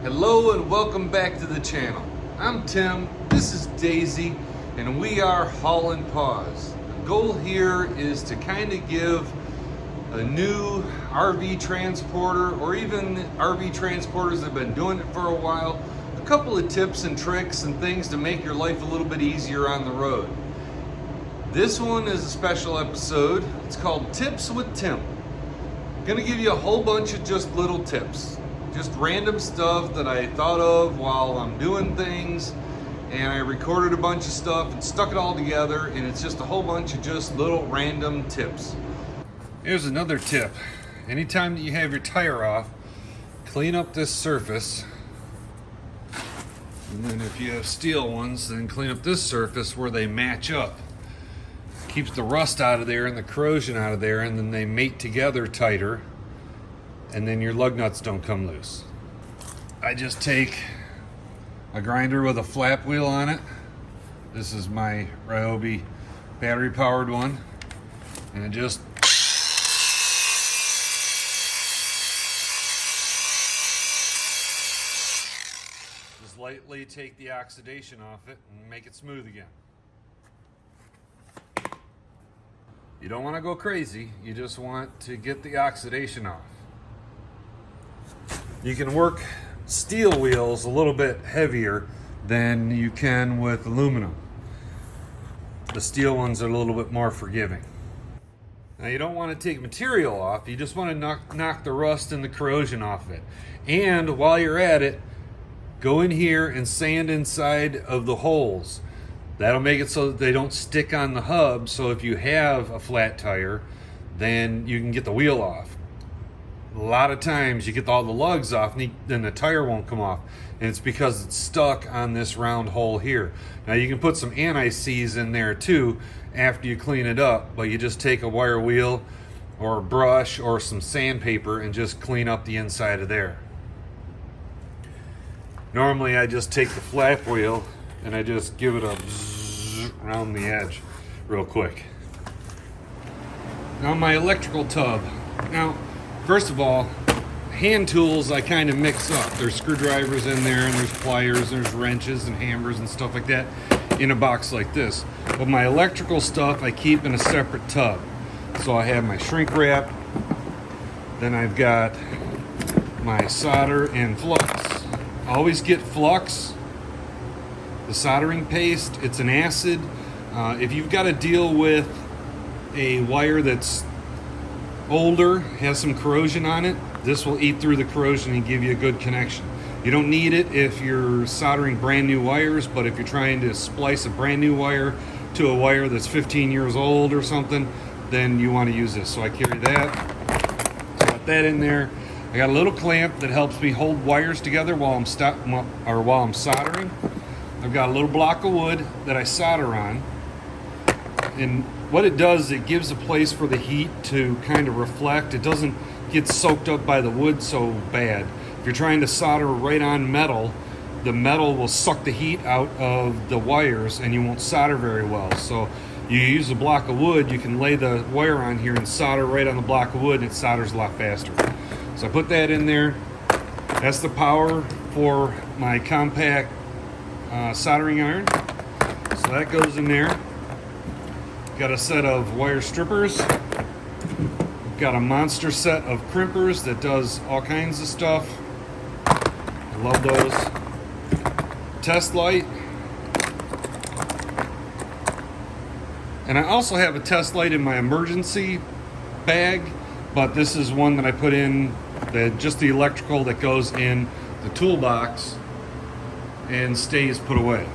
Hello and welcome back to the channel. I'm Tim, this is Daisy, and we are Hauling Paws. The goal here is to kind of give a new RV transporter, or even RV transporters that have been doing it for a while, a couple of tips and tricks and things to make your life a little bit easier on the road. This one is a special episode. It's called Tips with Tim. I'm gonna give you a whole bunch of just little tips. Just random stuff that I thought of while I'm doing things, and I recorded a bunch of stuff and stuck it all together, and it's just a whole bunch of just little random tips. Here's another tip. Anytime that you have your tire off, clean up this surface. And then if you have steel ones, then clean up this surface where they match up. Keeps the rust out of there and the corrosion out of there, and then they mate together tighter, and then your lug nuts don't come loose. I just take a grinder with a flap wheel on it. This is my Ryobi battery powered one, and it just lightly take the oxidation off it and make it smooth again. You don't want to go crazy, you just want to get the oxidation off. You can work steel wheels a little bit heavier than you can with aluminum. The steel ones are a little bit more forgiving. Now you don't want to take material off, you just want to knock the rust and the corrosion off it. And while you're at it, go in here and sand inside of the holes. That'll make it so that they don't stick on the hub, so if you have a flat tire, then you can get the wheel off. A lot of times you get all the lugs off, and then the tire won't come off, and it's because it's stuck on this round hole here. Now you can put some anti-seize in there too after you clean it up, but you just take a wire wheel or a brush or some sandpaper and just clean up the inside of there. Normally I just take the flap wheel and I just give it a bzzz around the edge real quick. Now my electrical tub. Now, first of all, hand tools I kind of mix up. There's screwdrivers in there, and there's pliers, and there's wrenches and hammers and stuff like that in a box like this. But my electrical stuff I keep in a separate tub. So I have my shrink wrap, then I've got my solder and flux. Always get flux, the soldering paste. It's an acid. If you've got to deal with a wire that's older, has some corrosion on it, this will eat through the corrosion and give you a good connection. You don't need it if you're soldering brand new wires, but if you're trying to splice a brand new wire to a wire that's 15 years old or something, then you want to use this. So I carry that. So I got that in there. I got a little clamp that helps me hold wires together while I'm soldering. I've got a little block of wood that I solder on, and what it does, it gives a place for the heat to kind of reflect. It doesn't get soaked up by the wood so bad. If you're trying to solder right on metal, the metal will suck the heat out of the wires and you won't solder very well. So you use a block of wood, you can lay the wire on here and solder right on the block of wood, and it solders a lot faster. So I put that in there. That's the power for my compact soldering iron. So that goes in there. Got a set of wire strippers. Got a monster set of crimpers that does all kinds of stuff. I love those. Test light. And I also have a test light in my emergency bag, but this is one that I put in just the electrical that goes in the toolbox and stays put away.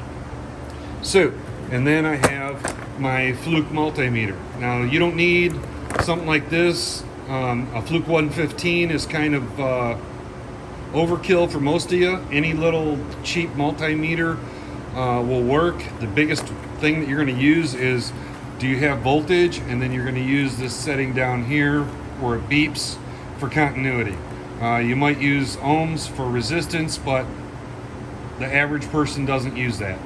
So, and then I have my Fluke multimeter. Now you don't need something like this. A Fluke 115 is kind of overkill for most of you. Any little cheap multimeter will work. The biggest thing that you're going to use is, do you have voltage? And then you're going to use this setting down here where it beeps for continuity. You might use ohms for resistance, but the average person doesn't use that.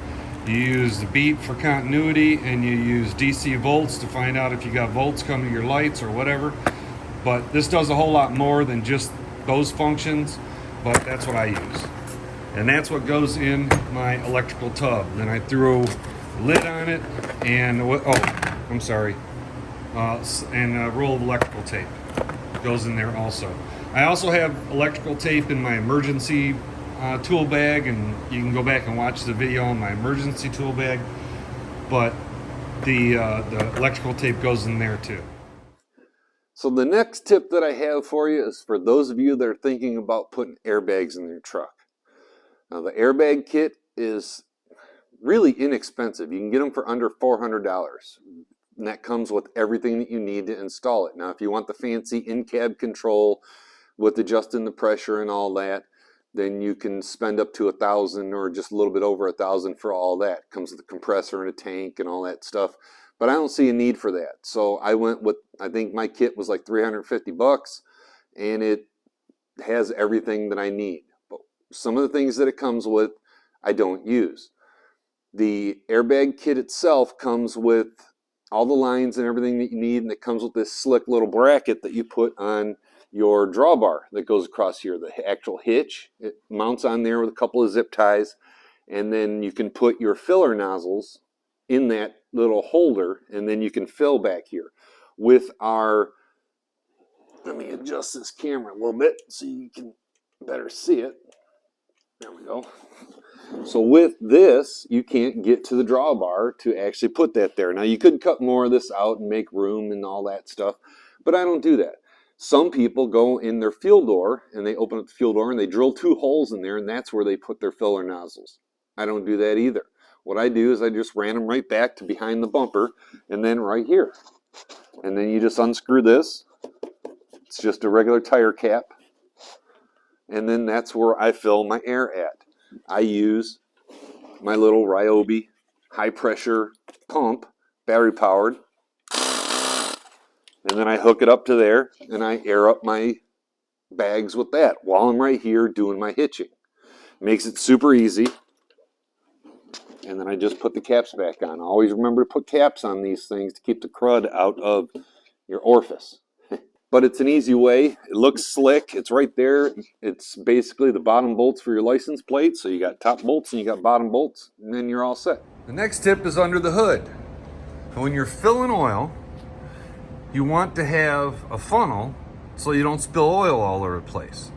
You use the beep for continuity, and you use DC volts to find out if you got volts coming to your lights or whatever. But this does a whole lot more than just those functions, but that's what I use. And that's what goes in my electrical tub. Then I throw a lid on it and, I'm sorry, and a roll of electrical tape goes in there also. I also have electrical tape in my emergency tool bag, and you can go back and watch the video on my emergency tool bag, but the electrical tape goes in there too. So the next tip that I have for you is for those of you that are thinking about putting airbags in your truck. Now the airbag kit is really inexpensive. You can get them for under $400. And that comes with everything that you need to install it. Now if you want the fancy in-cab control with adjusting the pressure and all that, then you can spend up to $1,000 or just a little bit over $1,000 for all that. It comes with a compressor and a tank and all that stuff. But I don't see a need for that. So I went with, I think my kit was like $350, and it has everything that I need. But some of the things that it comes with, I don't use. The airbag kit itself comes with all the lines and everything that you need, and it comes with this slick little bracket that you put on your drawbar that goes across here, the actual hitch. It mounts on there with a couple of zip ties, and then you can put your filler nozzles in that little holder, and then you can fill back here. With our, let me adjust this camera a little bit so you can better see it. There we go. So with this, you can't get to the drawbar to actually put that there. Now you could cut more of this out and make room and all that stuff, but I don't do that. Some people go in their fuel door and they open up the fuel door and they drill 2 holes in there, and that's where they put their filler nozzles. I don't do that either. What I do is I just ran them right back to behind the bumper and then right here. And then you just unscrew this. It's just a regular tire cap. And then that's where I fill my air at. I use my little Ryobi high pressure pump, battery powered. And then I hook it up to there and I air up my bags with that while I'm right here doing my hitching. Makes it super easy. And then I just put the caps back on. Always remember to put caps on these things to keep the crud out of your orifice. But it's an easy way. It looks slick. It's right there. It's basically the bottom bolts for your license plate. So you got top bolts and you got bottom bolts, and then you're all set. The next tip is under the hood. When you're filling oil, you want to have a funnel so you don't spill oil all over the place.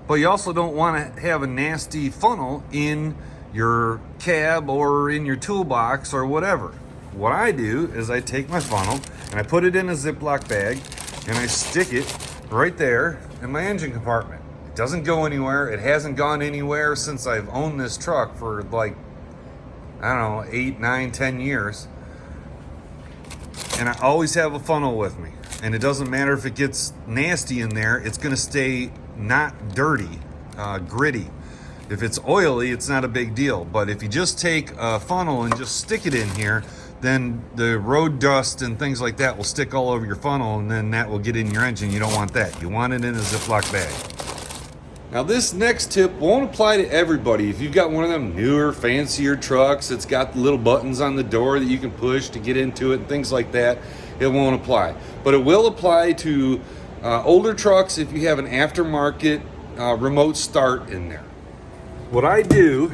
But you also don't want to have a nasty funnel in your cab or in your toolbox or whatever. What I do is I take my funnel and I put it in a Ziploc bag and I stick it right there in my engine compartment. It doesn't go anywhere. It hasn't gone anywhere since I've owned this truck for like, I don't know, 8, 9, 10 years. And I always have a funnel with me. And it doesn't matter if it gets nasty in there, it's gonna stay not dirty, gritty. If it's oily, it's not a big deal. But if you just take a funnel and just stick it in here, then the road dust and things like that will stick all over your funnel, and then that will get in your engine. You don't want that. You want it in a Ziploc bag. Now this next tip won't apply to everybody. If you've got one of them newer, fancier trucks, it's got the little buttons on the door that you can push to get into it and things like that, it won't apply. But it will apply to older trucks if you have an aftermarket remote start in there. What I do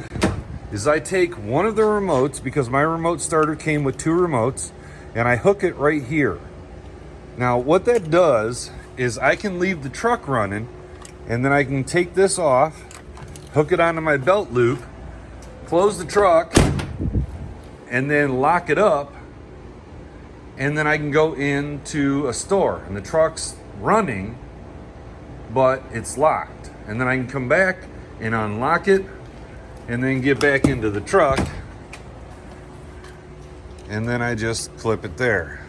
is I take one of the remotes, because my remote starter came with 2 remotes, and I hook it right here. Now what that does is I can leave the truck running, and then I can take this off, hook it onto my belt loop, close the truck, and then lock it up, and then I can go into a store and the truck's running, but it's locked. And then I can come back and unlock it and then get back into the truck, and then I just clip it there.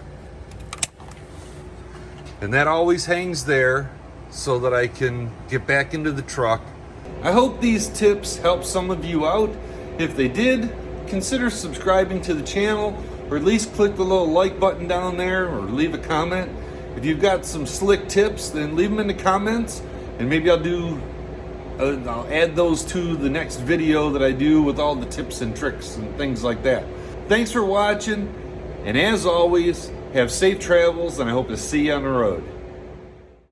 And that always hangs there so that I can get back into the truck. I hope these tips help some of you out. If they did, consider subscribing to the channel, or at least click the little like button down there, or leave a comment. If you've got some slick tips, then leave them in the comments, and maybe I'll add those to the next video that I do with all the tips and tricks and things like that. Thanks for watching, and as always, have safe travels, and I hope to see you on the road.